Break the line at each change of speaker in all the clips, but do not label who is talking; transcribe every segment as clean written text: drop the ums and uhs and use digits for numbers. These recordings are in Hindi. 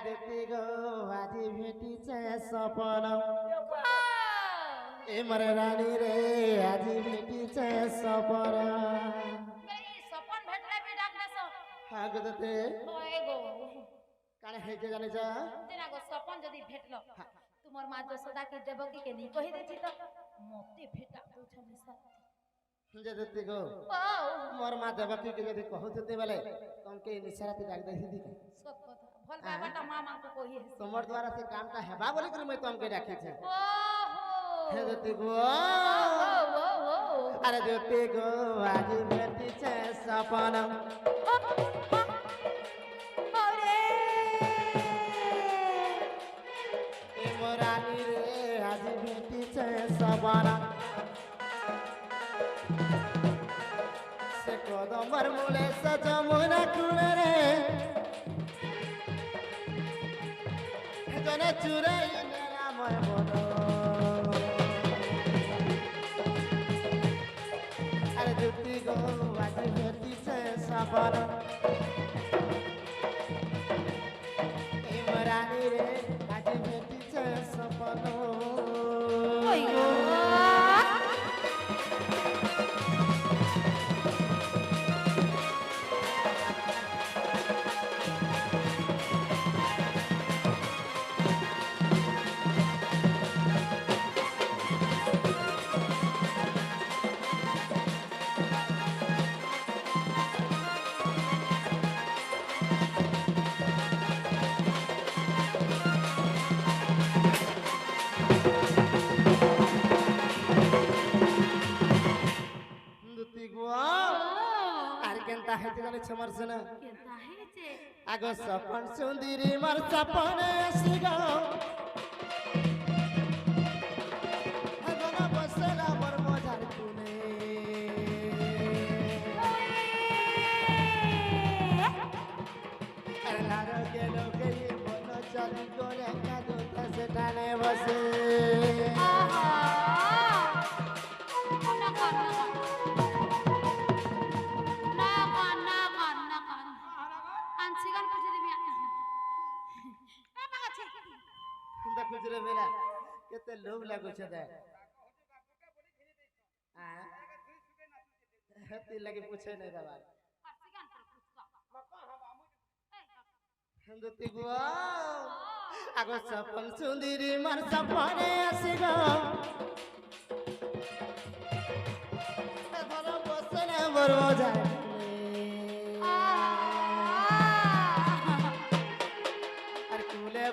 देती गो आजी भेटी से सपन ए मर रानी रे आजी भेटी से सपन
सपन भेटले भी डाकने सो
हाँ गो देते
ओए गो
काने है जे जाने जा
जेना गो सपन जदी भेटलो तुमर मां जसोदा के देवकी के नहीं कहि देछि त मोते भेटा पूछनी सा
जे देती गो मोर मां देवकी के यदि कहू देते वाले तुम के निशाराती डाक दे दी
सब कथा भल बाबाटा मामा को कहि है
तुमर द्वारा से कामटा हेबा बोली कर मैं तुमके डाकी छे
ओहो
हे देती गो
ओ
अरे देती गो आजी भेटी से सपन
अरे
ए मोरानी रे आजी भेटी से सपन से कदमर मूले से जमुना कुले रे जने चुराई मेरा मोर बोलो अरे जुटी गो आजी भेटी से सपन ए मोरानी रे आजी भेटी से सपन
ओय गो
केनता हेते जाने छमर सना
केता है जे
आगो सपन सुंदरी मर सपन आसीगो हगना बसला मोर मजार तुने अरे लारो के लोगे मन चली गोले का दूता से ठाने बसे
आहा आंसिगन पूछ दिबी ए मागाछे
देखो जरे मेला केते लोभ लागो छ दे आ हती लगे पूछे नहीं दबा
आंसिगन पर पूछका
हिंदुती गुआ आगो सपन सुंदरी मर सपने आसीगो धरो बसने बरो जाए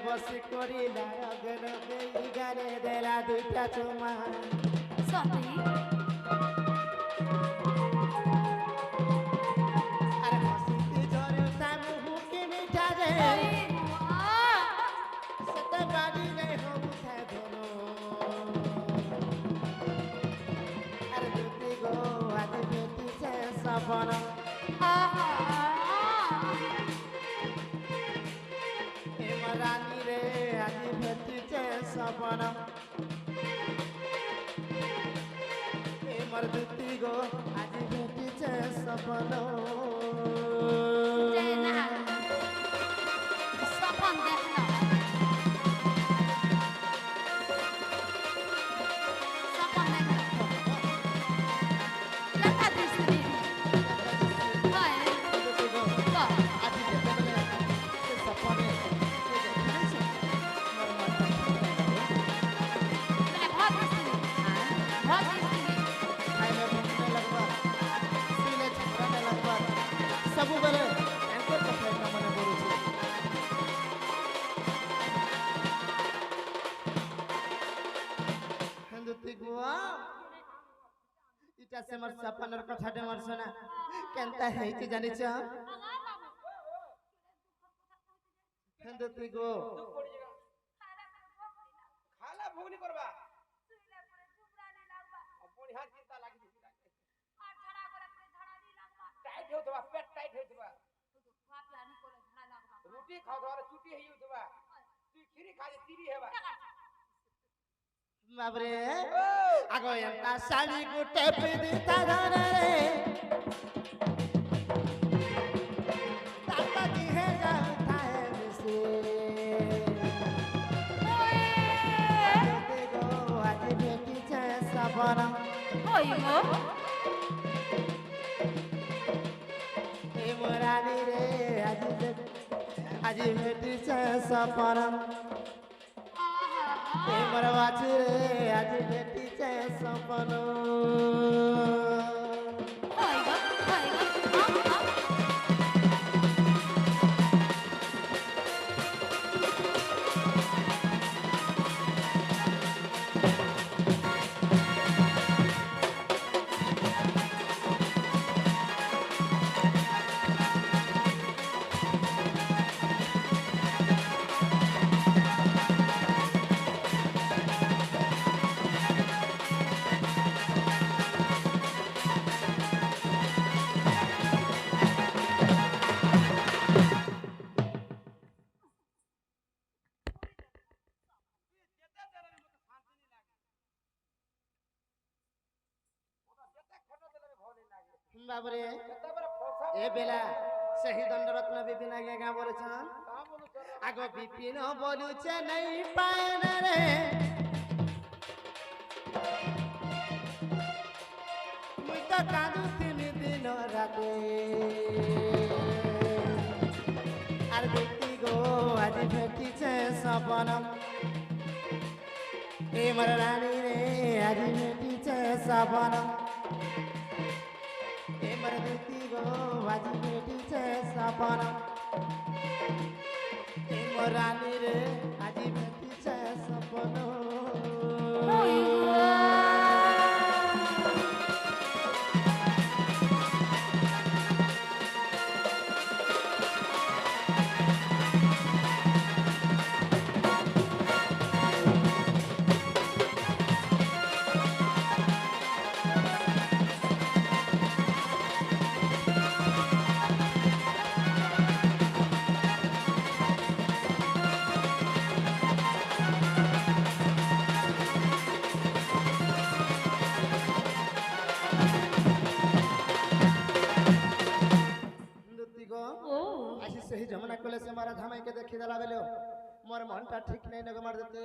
बसी करी लगे लगे गाने देला दुईटा चुमा
सती
अरे हसीती झरे सामु हुकी मिठा रे सत गाड़ी नहीं हो उठे धोनो अरे दूती गो आदि बेटी से सपन रानी रे आजी भेटी से सपन ए मर दूती गो आजी भेटी से सपन
जेना सपन देखना सपन देखना लता दिसरी हाय
दूती गो
का
आजी भेटी से सपन सबु बेले एंकर कथा ना मने बोलुछि हिंदुती गुआ इटा से मर सपनर कथा दे मर सना केनता है कि जानि छ हिंदुती गो
खाला भोगनी करबा अपनी हाथ चिंता लागी टाइट होतबा पेट टाइट होतबा रोटी खाओ तो चुटी है होतबा तू खीरी खा जे तीरी हेबा
बाबरे आगो एंता साड़ी गुटे पिदी ताधर रे ताता जी है जाता है बिसे
হইব
এ মোরানি রে আজি ভেটিছে সপন এ মোর বাছি রে আজি ভেটিছে সপন
হইব হইব
বাবরে
କେତେବେଳେ ଫସା
ଏ ବେଲା ସେହି ଦଣ୍ଡରତ୍ନ ବିପିନ ଆଜ୍ଞା ଗାଁ ବଲୁଛନ୍
ତା ବୋଲୁଛ
ଆଗ ବିପିନ ବଲୁଛେ ନେଇ ପାଏନ ରେ ମୁଇଁ ତ କାନ୍ଦୁଥିମି ଦିନ ରାତେ আর ব্যক্তি গো আজি ভেটিছে সপন এ মোর রানী রে আজি ভেটিছে সপন এ মোর ব্যক্তি গো আজি ভেটিছে সপন এ মোর রানী রে আজি ভেটিছে সপন
ও
আসি সেই যমুনা কলে সে মারা ধামাইকে দেখি দেলা বেলে মোর মনটা ঠিক নাই নগ মার দিতে